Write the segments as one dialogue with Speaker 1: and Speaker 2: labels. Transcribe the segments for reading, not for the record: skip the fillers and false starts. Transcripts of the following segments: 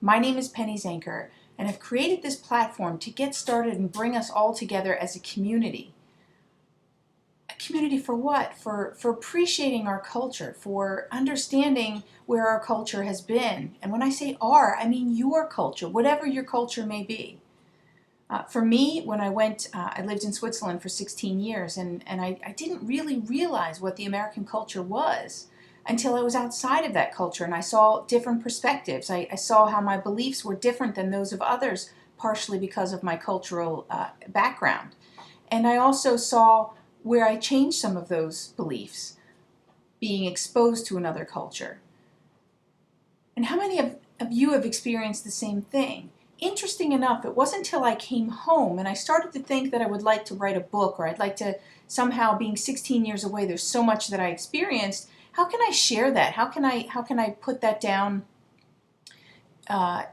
Speaker 1: My name is Penny Zanker, and I've created this platform to get started and bring us all together as a community. A community for what? For appreciating our culture, for understanding where our culture has been. And when I say our, I mean your culture, whatever your culture may be. For me, when I lived in Switzerland for 16 years, and I didn't really realize what the American culture was until I was outside of that culture and I saw different perspectives. I saw how my beliefs were different than those of others, partially because of my cultural background. And I also saw where I changed some of those beliefs, being exposed to another culture. And how many of you have experienced the same thing? Interesting enough, it wasn't until I came home and I started to think that I would like to write a book, or I'd like to somehow, being 16 years away, there's so much that I experienced. How can I share that? How can I put that down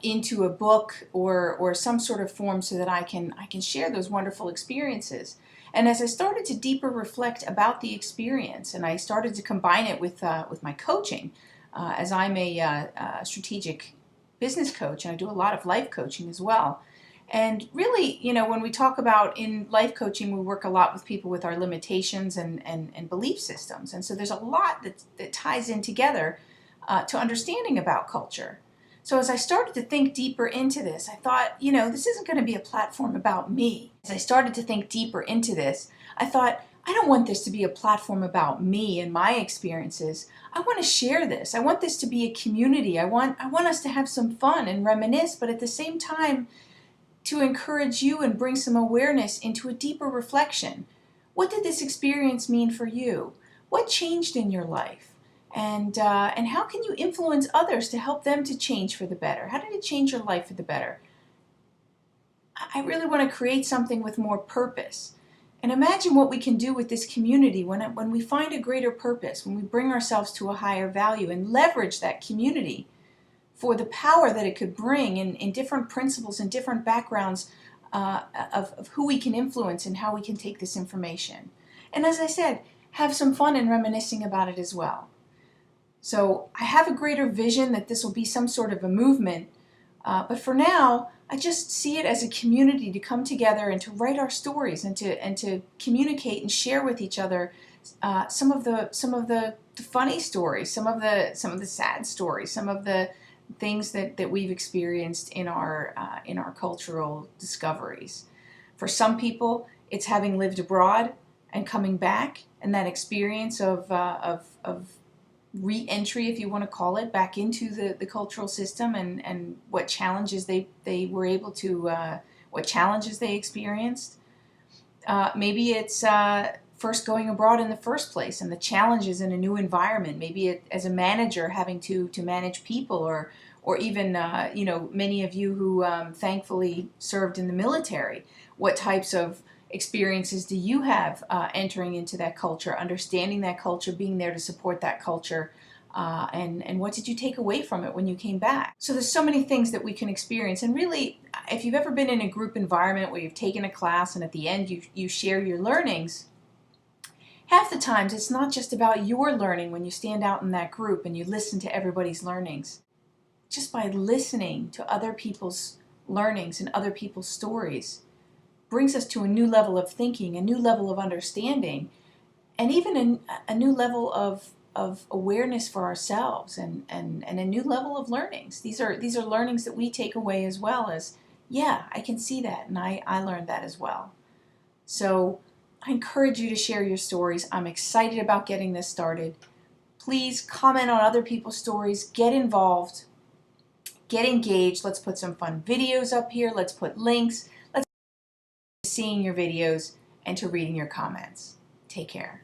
Speaker 1: into a book or some sort of form so that I can share those wonderful experiences? And as I started to deeper reflect about the experience, and I started to combine it with my coaching, as I'm a strategic business coach, and I do a lot of life coaching as well. And really, you know, when we talk about in life coaching, we work a lot with people with our limitations and belief systems. And so there's a lot that ties in together to understanding about culture. So as I started to think deeper into this, I thought, you know, this isn't going to be a platform about me. As I started to think deeper into this, I thought, I don't want this to be a platform about me and my experiences. I want to share this. I want this to be a community. I want us to have some fun and reminisce, but at the same time to encourage you and bring some awareness into a deeper reflection. What did this experience mean for you? What changed in your life? And how can you influence others to help them to change for the better? How did it change your life for the better? I really want to create something with more purpose. And imagine what we can do with this community when we find a greater purpose, when we bring ourselves to a higher value and leverage that community for the power that it could bring in different principles and different backgrounds of who we can influence and how we can take this information. And as I said, have some fun in reminiscing about it as well. So I have a greater vision that this will be some sort of a movement, but for now, I just see it as a community to come together and to write our stories and to communicate and share with each other some of the funny stories, some of the sad stories, some of the things that we've experienced in our cultural discoveries. For some people, it's having lived abroad and coming back, and that experience of re-entry, if you want to call it, back into the cultural system, and what challenges they were able to, what challenges they experienced. Maybe it's first going abroad in the first place and the challenges in a new environment. Maybe as a manager having to manage people, or even you know, many of you who thankfully served in the military. What types of experiences do you have entering into that culture, understanding that culture, being there to support that culture, and what did you take away from it when you came back? So there's so many things that we can experience, and really, if you've ever been in a group environment where you've taken a class and at the end you share your learnings, half the times it's not just about your learning when you stand out in that group and you listen to everybody's learnings. Just by listening to other people's learnings and other people's stories brings us to a new level of thinking, a new level of understanding, and even a new level of awareness for ourselves, and a new level of learnings. These are learnings that we take away as well as, yeah, I can see that, and I learned that as well. So I encourage you to share your stories. I'm excited about getting this started. Please comment on other people's stories, get involved, get engaged. Let's put some fun videos up here. Let's put links. Let's seeing your videos and to reading your comments. Take care.